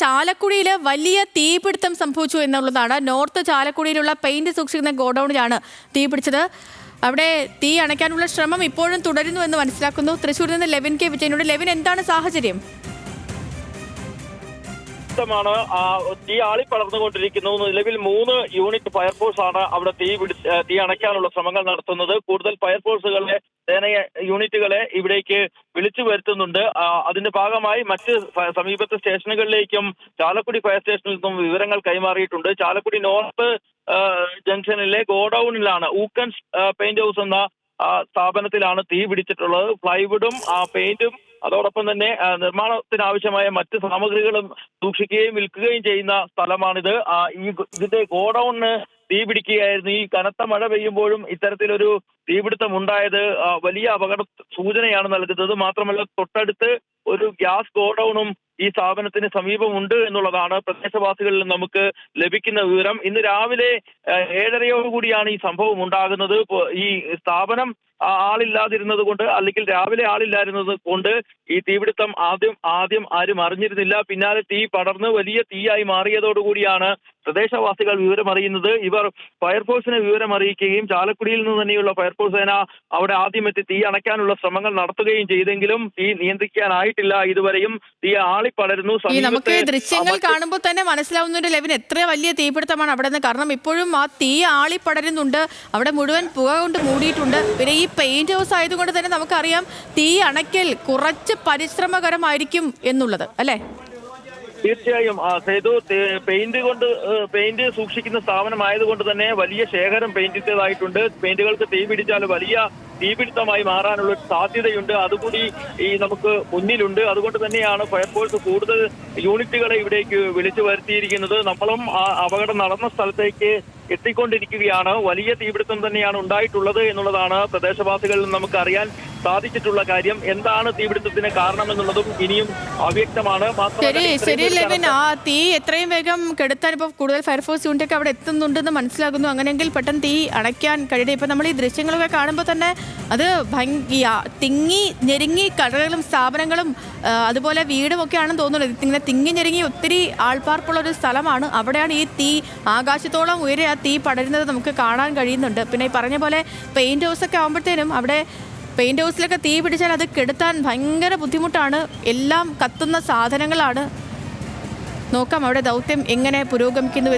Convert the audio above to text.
ചാലക്കുടിയിൽ വലിയ തീപിടുത്തം സംഭവിച്ചു എന്നുള്ളതാണ്. നോർത്ത് ചാലക്കുടിയിലുള്ള പെയിന്റ് സൂക്ഷിക്കുന്ന ഗോഡൌണിലാണ് തീപിടിച്ചത്. അവിടെ തീ അണയ്ക്കാനുള്ള ശ്രമം ഇപ്പോഴും തുടരുന്നു എന്ന് മനസ്സിലാക്കുന്നു. തൃശ്ശൂരിൽ നിന്ന് ലെവിൻ കെ വിജയനോട്. ലെവിൻ, എന്താണ് സാഹചര്യം? തീ ആളി പടർന്നുകൊണ്ടിരിക്കുന്നു. നിലവിൽ 3 യൂണിറ്റ് ഫയർഫോഴ്സ് ആണ് അവിടെ തീ അണയ്ക്കാനുള്ള ശ്രമങ്ങൾ നടത്തുന്നത്. കൂടുതൽ ഫയർഫോഴ്സുകളെ യൂണിറ്റുകളെ ഇവിടേക്ക് വിളിച്ചു വരുത്തുന്നുണ്ട്. അതിന്റെ ഭാഗമായി മറ്റ് സമീപത്തെ സ്റ്റേഷനുകളിലേക്കും ചാലക്കുടി ഫയർ സ്റ്റേഷനിൽ നിന്നും വിവരങ്ങൾ കൈമാറിയിട്ടുണ്ട്. ചാലക്കുടി നോർത്ത് ജംഗ്ഷനിലെ ഗോഡൌണിലാണ് ഊക്കൻസ് പെയിന്റ് ഹൗസ് എന്ന സ്ഥാപനത്തിലാണ് തീ പിടിച്ചിട്ടുള്ളത്. പ്ലൈവുഡും പെയിന്റും അതോടൊപ്പം തന്നെ നിർമ്മാണത്തിനാവശ്യമായ മറ്റ് സാമഗ്രികളും സൂക്ഷിക്കുകയും വിൽക്കുകയും ചെയ്യുന്ന സ്ഥലമാണിത്. ഇതിന്റെ ഗോഡൌണിന് തീ പിടിക്കുകയായിരുന്നു. ഈ കനത്ത മഴ പെയ്യുമ്പോഴും ഇത്തരത്തിലൊരു തീപിടുത്തം ഉണ്ടായത് വലിയ അപകട സൂചനയാണ് നൽകുന്നത്. മാത്രമല്ല, തൊട്ടടുത്ത് ഒരു ഗ്യാസ് ഗോഡൌണും ഈ സ്ഥാപനത്തിന് സമീപമുണ്ട് എന്നുള്ളതാണ് പ്രദേശവാസികളിൽ നമുക്ക് ലഭിക്കുന്ന വിവരം. ഇന്ന് രാവിലെ 7:30യോടുകൂടിയാണ് ഈ സംഭവം ഉണ്ടാകുന്നത്. ഈ സ്ഥാപനം ആളില്ലാതിരുന്നത് കൊണ്ട്, അല്ലെങ്കിൽ രാവിലെ ആളില്ലാതിരുന്നത് കൊണ്ട് ഈ തീപിടുത്തം ആദ്യം ആരും അറിഞ്ഞിരുന്നില്ല. പിന്നാലെ തീ പടർന്ന് വലിയ തീയായി മാറിയതോടുകൂടിയാണ് പ്രദേശവാസികൾ വിവരമറിയുന്നത്. ഇവർ ഫയർഫോഴ്സിനെ വിവരമറിയിക്കുകയും ചാലക്കുടിയിൽ നിന്ന് തന്നെയുള്ള ഫയർഫോഴ്സ് സേന അവിടെ ആദ്യം എത്തി തീ അണയ്ക്കാനുള്ള ശ്രമങ്ങൾ നടത്തുകയും ചെയ്തെങ്കിലും തീ നിയന്ത്രിക്കാനായിട്ടില്ല. ഇതുവരെയും തീ ആളിപ്പടരുന്നു. നമുക്ക് ദൃശ്യങ്ങൾ കാണുമ്പോൾ തന്നെ മനസ്സിലാവുന്നുണ്ട് ലെവിൻ, എത്ര വലിയ തീപിടുത്തമാണ് അവിടെ നിന്ന്. കാരണം ഇപ്പോഴും ആ തീ ആളിപ്പടരുന്നുണ്ട്. അവിടെ മുഴുവൻ പുക കൊണ്ട് മൂടിയിട്ടുണ്ട്. പിന്നെ ഈ പെയിന്റ് ഹൗസ് ആയതുകൊണ്ട് തന്നെ നമുക്കറിയാം തീ അണയ്ക്കൽ കുറച്ച് പരിശ്രമകരമായിരിക്കും എന്നുള്ളത്, അല്ലേ? തീർച്ചയായും സേതു, പെയിന്റ് സൂക്ഷിക്കുന്ന സ്ഥാപനമായതുകൊണ്ട് തന്നെ വലിയ ശേഖരം പെയിന്റിൻ്റെതായിട്ടുണ്ട്. പെയിന്റുകൾക്ക് തീ പിടിച്ചാൽ വലിയ തീപിടുത്തമായി മാറാനുള്ള സാധ്യതയുണ്ട്. അതുകൂടി നമുക്ക് മുന്നിലുണ്ട്. അതുകൊണ്ട് തന്നെയാണ് ഫയർഫോഴ്സ് കൂടുതൽ യൂണിറ്റുകളെ ഇവിടേക്ക് വിളിച്ചു വരുത്തിയിരിക്കുന്നത്. നമ്മളും അപകടം നടന്ന സ്ഥലത്തേക്ക് എത്തിക്കൊണ്ടിരിക്കുകയാണ്. വലിയ തീപിടുത്തം തന്നെയാണ് ഉണ്ടായിട്ടുള്ളത് എന്നുള്ളതാണ് പ്രദേശവാസികളിൽ നമുക്ക് അറിയാൻ സാധിച്ചിട്ടുള്ള കാര്യം. എന്താണ് തീപിടുത്തത്തിന് കാരണമെന്നുള്ളതും ഇനിയും അവ്യക്തമാണ്. ശരി ലെവിൻ, ആ തീ എത്രയും വേഗം കെടുത്താൻ ഇപ്പോൾ കൂടുതൽ ഫയർഫോഴ്സ് യൂണിറ്റൊക്കെ അവിടെ എത്തുന്നുണ്ടെന്ന് മനസ്സിലാകുന്നു. അങ്ങനെയെങ്കിൽ പെട്ടെന്ന് തീ അണയ്ക്കാൻ കഴിയട്ടെ. ഇപ്പം നമ്മൾ ഈ ദൃശ്യങ്ങളൊക്കെ കാണുമ്പോൾ തന്നെ അത് തിങ്ങി ഞെരുങ്ങി കടകളും സ്ഥാപനങ്ങളും അതുപോലെ വീടും ഒക്കെ ആണെന്ന് തോന്നുന്നത്. ഇങ്ങനെ തിങ്ങി ഞെരുങ്ങി ഒത്തിരി ആൾപ്പാർപ്പുള്ള ഒരു സ്ഥലമാണ്. അവിടെയാണ് ഈ തീ ആകാശത്തോളം ഉയരെ ആ തീ പടരുന്നത് നമുക്ക് കാണാൻ കഴിയുന്നുണ്ട്. പിന്നെ ഈ പറഞ്ഞ പോലെ പെയിന്റ് ഹൗസൊക്കെ ആകുമ്പോഴത്തേനും അവിടെ പെയിന്റ് ഹൗസിലൊക്കെ തീ പിടിച്ചാൽ അത് കെടുത്താൻ ഭയങ്കര ബുദ്ധിമുട്ടാണ്. എല്ലാം കത്തുന്ന സാധനങ്ങളാണ്. നോക്കാം അവിടെ ദൗത്യം എങ്ങനെ പുരോഗമിക്കുന്നു.